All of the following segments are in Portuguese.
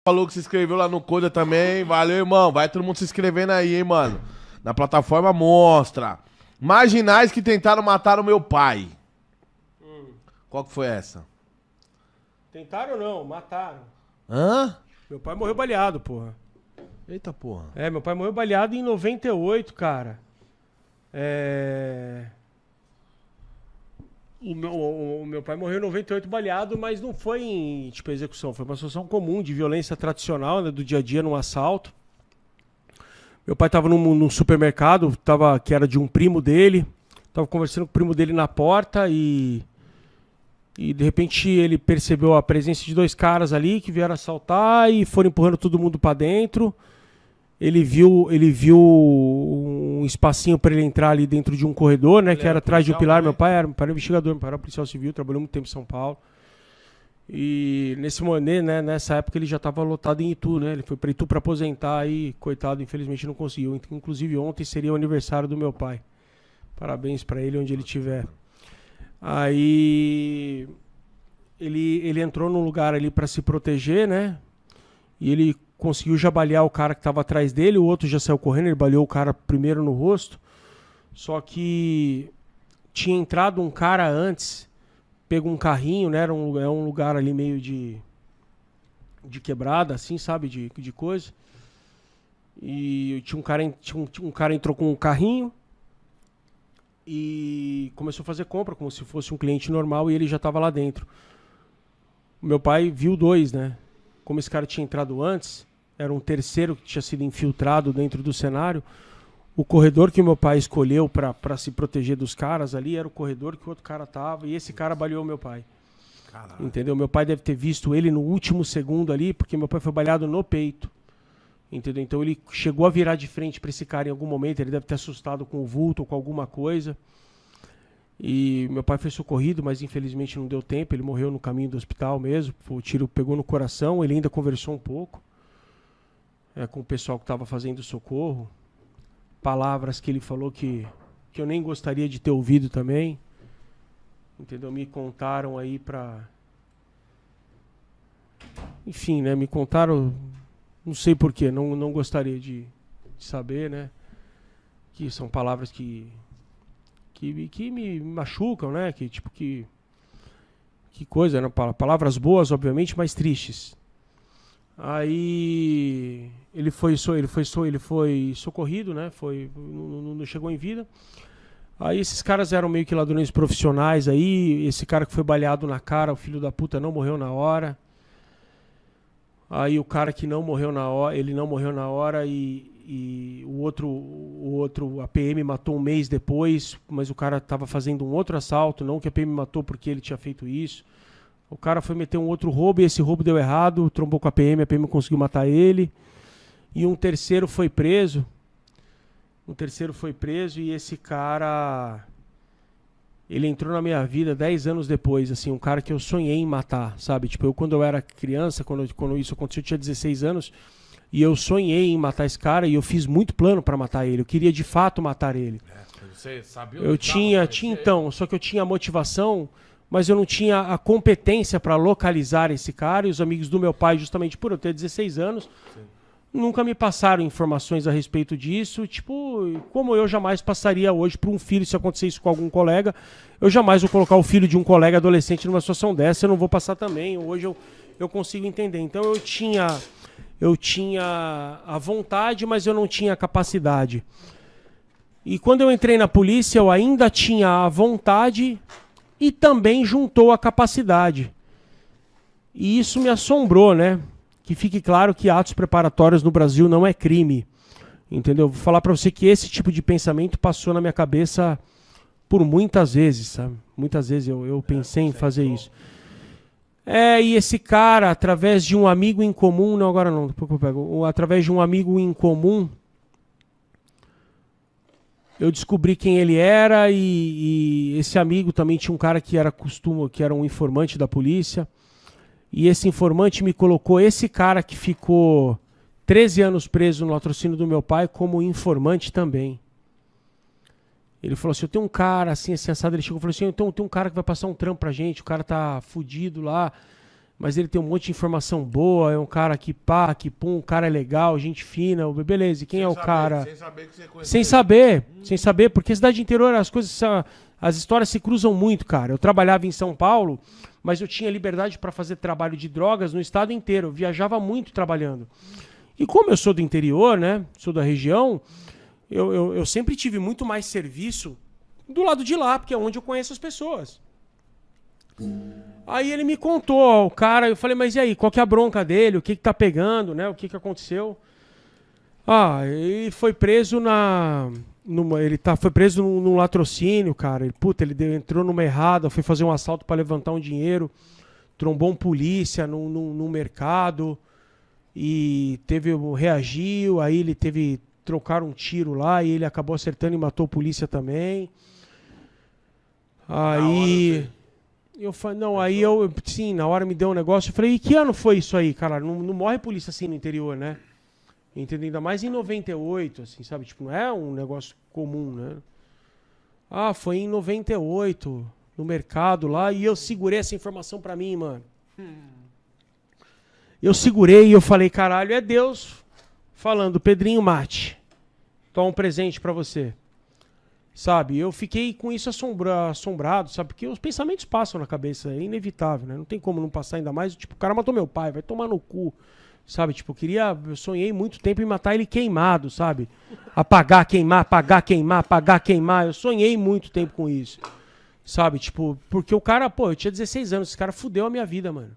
falou que se inscreveu lá no Coda também. Valeu, irmão. Vai todo mundo se inscrevendo aí, hein, mano. Na plataforma Monstra. Marginais que tentaram matar o meu pai. Qual que foi essa? Tentaram ou não? Mataram. Hã? Meu pai morreu baleado, porra. Eita porra. É, meu pai morreu baleado em 98, cara. O meu pai morreu em 98 baleado, mas não foi em tipo, execução. Foi uma situação comum de violência tradicional, né, do dia a dia, num assalto. Meu pai tava num supermercado, que era de um primo dele. Tava conversando com o primo dele na porta e de repente ele percebeu a presença de dois caras ali que vieram assaltar e foram empurrando todo mundo pra dentro. Ele viu um espacinho para ele entrar ali dentro de um corredor, né? Que era atrás de um pilar. Meu pai era investigador, meu pai era policial civil, trabalhou muito tempo em São Paulo. E nesse momento, né, nessa época ele já estava lotado em Itu, né? Ele foi para Itu para aposentar e, coitado, infelizmente não conseguiu. Inclusive ontem seria o aniversário do meu pai. Parabéns para ele onde ele estiver. Aí ele entrou num lugar ali para se proteger, né? E ele conseguiu já balear o cara que estava atrás dele, o outro já saiu correndo, ele baleou o cara primeiro no rosto. Só que tinha entrado um cara antes, pegou um carrinho, né? Era um lugar ali meio de quebrada, assim, sabe? De coisa. E tinha um cara entrou com um carrinho e começou a fazer compra como se fosse um cliente normal e ele já estava lá dentro. O meu pai viu dois, né? Como esse cara tinha entrado antes, era um terceiro que tinha sido infiltrado dentro do cenário. O corredor que o meu pai escolheu para se proteger dos caras ali era o corredor que o outro cara tava e esse cara baleou meu pai. Caralho. Entendeu? Meu pai deve ter visto ele no último segundo ali, porque meu pai foi baleado no peito. Entendeu? Então ele chegou a virar de frente para esse cara em algum momento, ele deve ter assustado com o vulto ou com alguma coisa. E meu pai foi socorrido, mas infelizmente não deu tempo, ele morreu no caminho do hospital mesmo, o tiro pegou no coração, ele ainda conversou um pouco com o pessoal que estava fazendo socorro. Palavras que ele falou que eu nem gostaria de ter ouvido também. Entendeu? Me contaram aí enfim, né? Me contaram, não sei porquê, não gostaria de saber, né? Que são palavras que me machucam, né? Que coisa, né? Palavras boas, obviamente, mas tristes. Aí ele foi socorrido, né? Não chegou em vida. Aí esses caras eram meio que ladrões profissionais aí. Esse cara que foi baleado na cara, o filho da puta, não morreu na hora. Aí o cara que não morreu na hora, ele não morreu na hora e o outro, a PM matou um mês depois, mas o cara estava fazendo um outro assalto, não que a PM matou porque ele tinha feito isso. O cara foi meter um outro roubo e esse roubo deu errado, trombou com a PM conseguiu matar ele. E um terceiro foi preso. E esse cara, ele entrou na minha vida 10 anos depois, assim, um cara que eu sonhei em matar, sabe? Tipo, quando eu era criança, quando isso aconteceu, eu tinha 16 anos, e eu sonhei em matar esse cara e eu fiz muito plano pra matar ele. Eu queria de fato matar ele. Você sabia? Eu tinha então, só que eu tinha a motivação, mas eu não tinha a competência pra localizar esse cara. E os amigos do meu pai, justamente por eu ter 16 anos, sim, nunca me passaram informações a respeito disso. Tipo, como eu jamais passaria hoje para um filho, se acontecer isso com algum colega, eu jamais vou colocar o filho de um colega adolescente numa situação dessa, eu não vou passar também. Hoje eu consigo entender. Então eu tinha a vontade, mas eu não tinha a capacidade. E quando eu entrei na polícia, eu ainda tinha a vontade e também juntou a capacidade. E isso me assombrou, né? Que fique claro que atos preparatórios no Brasil não é crime. Entendeu? Vou falar pra você que esse tipo de pensamento passou na minha cabeça por muitas vezes, sabe? Muitas vezes eu pensei em fazer isso. E esse cara, através de um amigo em comum... Não, agora não, depois eu pego. Através de um amigo em comum, eu descobri quem ele era e esse amigo também tinha um cara que era um informante da polícia. E esse informante me colocou esse cara que ficou 13 anos preso no latrocínio do meu pai como informante também. Ele falou assim, eu tenho um cara assim assado, ele chegou e falou assim, então tem um cara que vai passar um trampo pra gente, o cara tá fudido lá, mas ele tem um monte de informação boa, é um cara que pá, que pum, um cara é legal, gente fina, beleza, e quem é o cara? Sem saber que você conhece. Sem saber, porque cidade interior as coisas, as histórias se cruzam muito, cara. Eu trabalhava em São Paulo, mas eu tinha liberdade para fazer trabalho de drogas no estado inteiro, eu viajava muito trabalhando. E como eu sou do interior, né, sou da região, eu sempre tive muito mais serviço do lado de lá, porque é onde eu conheço as pessoas. Aí ele me contou, ó, o cara, eu falei, mas e aí, qual que é a bronca dele? O que tá pegando, né? O que aconteceu? Ah, ele foi preso foi preso num latrocínio, cara. Ele entrou numa errada, foi fazer um assalto para levantar um dinheiro, trombou um polícia num mercado e reagiu, aí trocaram um tiro lá e ele acabou acertando e matou a polícia também. Aí... Eu falei, não, aí sim, na hora me deu um negócio, eu falei, e que ano foi isso aí, cara? Não morre polícia assim no interior, né? Entendeu? Ainda mais em 98, assim, sabe? Tipo, não é um negócio comum, né? Ah, foi em 98, no mercado lá, e eu segurei essa informação pra mim, mano. Eu segurei e eu falei, caralho, é Deus falando, Pedrinho Mate, toma um presente pra você. Sabe, eu fiquei com isso assombrado, sabe? Porque os pensamentos passam na cabeça, é inevitável, né? Não tem como não passar, ainda mais, tipo, o cara matou meu pai, vai tomar no cu, sabe? Tipo, eu sonhei muito tempo em matar ele queimado, sabe? Apagar, queimar, apagar, queimar, apagar, queimar. Eu sonhei muito tempo com isso, sabe? Tipo, porque o cara, pô, eu tinha 16 anos, esse cara fudeu a minha vida, mano.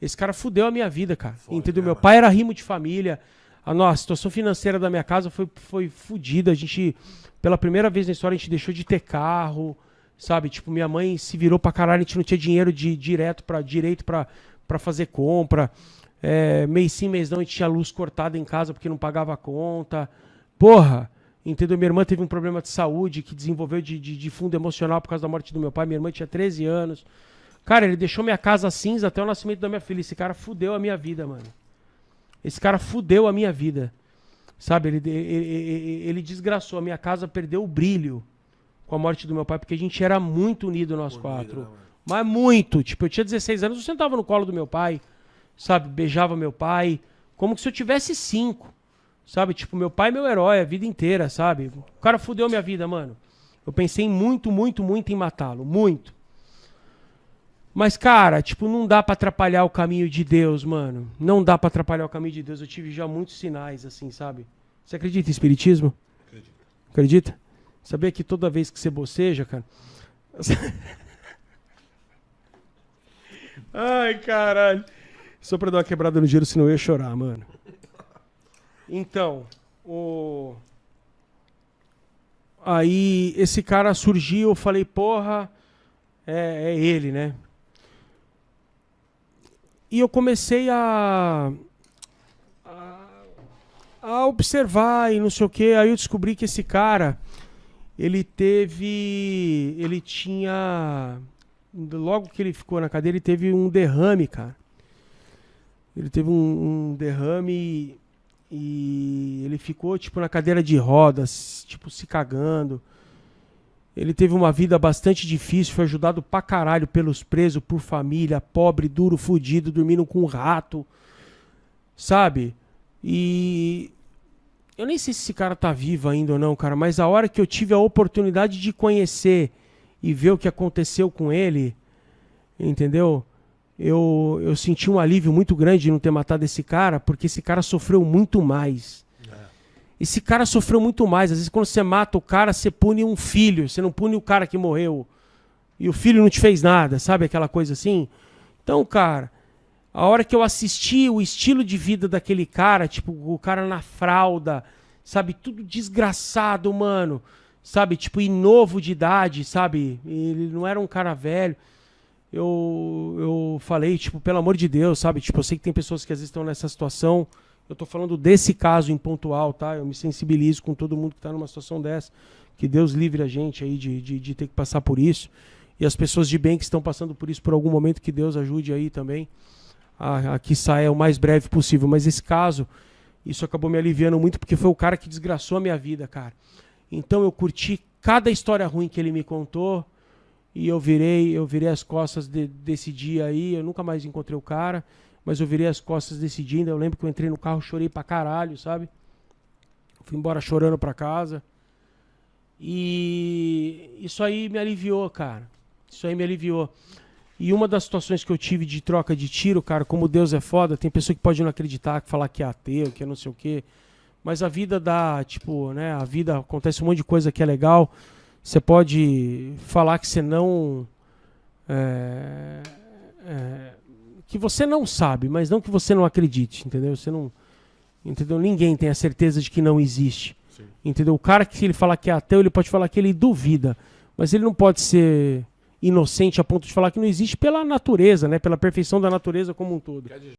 Esse cara fudeu a minha vida, cara. Entendeu? Meu pai era rimo de família, a situação financeira da minha casa foi fudida, a gente... Pela primeira vez na história a gente deixou de ter carro, sabe? Tipo, minha mãe se virou pra caralho, a gente não tinha dinheiro direito pra fazer compra. Mês sim, mês não, a gente tinha luz cortada em casa porque não pagava a conta. Porra, entendeu? Minha irmã teve um problema de saúde que desenvolveu de fundo emocional por causa da morte do meu pai. Minha irmã tinha 13 anos. Cara, ele deixou minha casa cinza até o nascimento da minha filha. Esse cara fudeu a minha vida, mano. Esse cara fudeu a minha vida. Sabe, ele desgraçou. A minha casa perdeu o brilho com a morte do meu pai, porque a gente era muito unido nós quatro. Né, mas muito. Tipo, eu tinha 16 anos, eu sentava no colo do meu pai, sabe, beijava meu pai, como se eu tivesse 5. Sabe, tipo, meu pai é meu herói a vida inteira, sabe? O cara fudeu minha vida, mano. Eu pensei muito em matá-lo, muito. Mas, cara, tipo, não dá pra atrapalhar o caminho de Deus, mano. Não dá pra atrapalhar o caminho de Deus. Eu tive já muitos sinais, assim, sabe? Você acredita em espiritismo? Acredito. Acredita? Sabia que toda vez que você boceja, cara... Ai, caralho. Só pra dar uma quebrada no gelo, senão eu ia chorar, mano. Então, aí esse cara surgiu, eu falei, porra, é ele, né? E eu comecei a observar e não sei o que. Aí eu descobri que esse cara, ele tinha, logo que ele ficou na cadeira, ele teve um derrame, cara. Ele teve um derrame e ele ficou, tipo, na cadeira de rodas, tipo, se cagando. Ele teve uma vida bastante difícil, foi ajudado pra caralho pelos presos, por família, pobre, duro, fudido, dormindo com um rato, sabe? E eu nem sei se esse cara tá vivo ainda ou não, cara, mas a hora que eu tive a oportunidade de conhecer e ver o que aconteceu com ele, entendeu? Eu senti um alívio muito grande de não ter matado esse cara, porque esse cara sofreu muito mais. Esse cara sofreu muito mais. Às vezes quando você mata o cara, você pune um filho. Você não pune o cara que morreu. E o filho não te fez nada, sabe? Aquela coisa assim. Então, cara, a hora que eu assisti o estilo de vida daquele cara, tipo, o cara na fralda, sabe? Tudo desgraçado, mano. Sabe? Tipo, e novo de idade, sabe? Ele não era um cara velho. Eu falei, tipo, pelo amor de Deus, sabe? Tipo, eu sei que tem pessoas que às vezes estão nessa situação. Eu tô falando desse caso em pontual, tá? Eu me sensibilizo com todo mundo que tá numa situação dessa. Que Deus livre a gente aí de ter que passar por isso. E as pessoas de bem que estão passando por isso por algum momento, que Deus ajude aí também a que saia o mais breve possível. Mas esse caso, isso acabou me aliviando muito, porque foi o cara que desgraçou a minha vida, cara. Então eu curti cada história ruim que ele me contou. E eu virei as costas desse dia aí, eu nunca mais encontrei o cara, mas eu virei as costas desse dia, ainda eu lembro que eu entrei no carro, chorei pra caralho, sabe? Fui embora chorando pra casa. E isso aí me aliviou, cara. Isso aí me aliviou. E uma das situações que eu tive de troca de tiro, cara, como Deus é foda, tem pessoa que pode não acreditar, que falar que é ateu, que é não sei o quê. Mas a vida dá, tipo, né? A vida acontece um monte de coisa que é legal. Você pode falar que você não... que você não sabe, mas não que você não acredite, entendeu? Você não... Entendeu? Ninguém tem a certeza de que não existe. Sim. Entendeu? O cara que, se ele falar que é ateu, ele pode falar que ele duvida. Mas ele não pode ser inocente a ponto de falar que não existe pela natureza, né? Pela perfeição da natureza como um todo.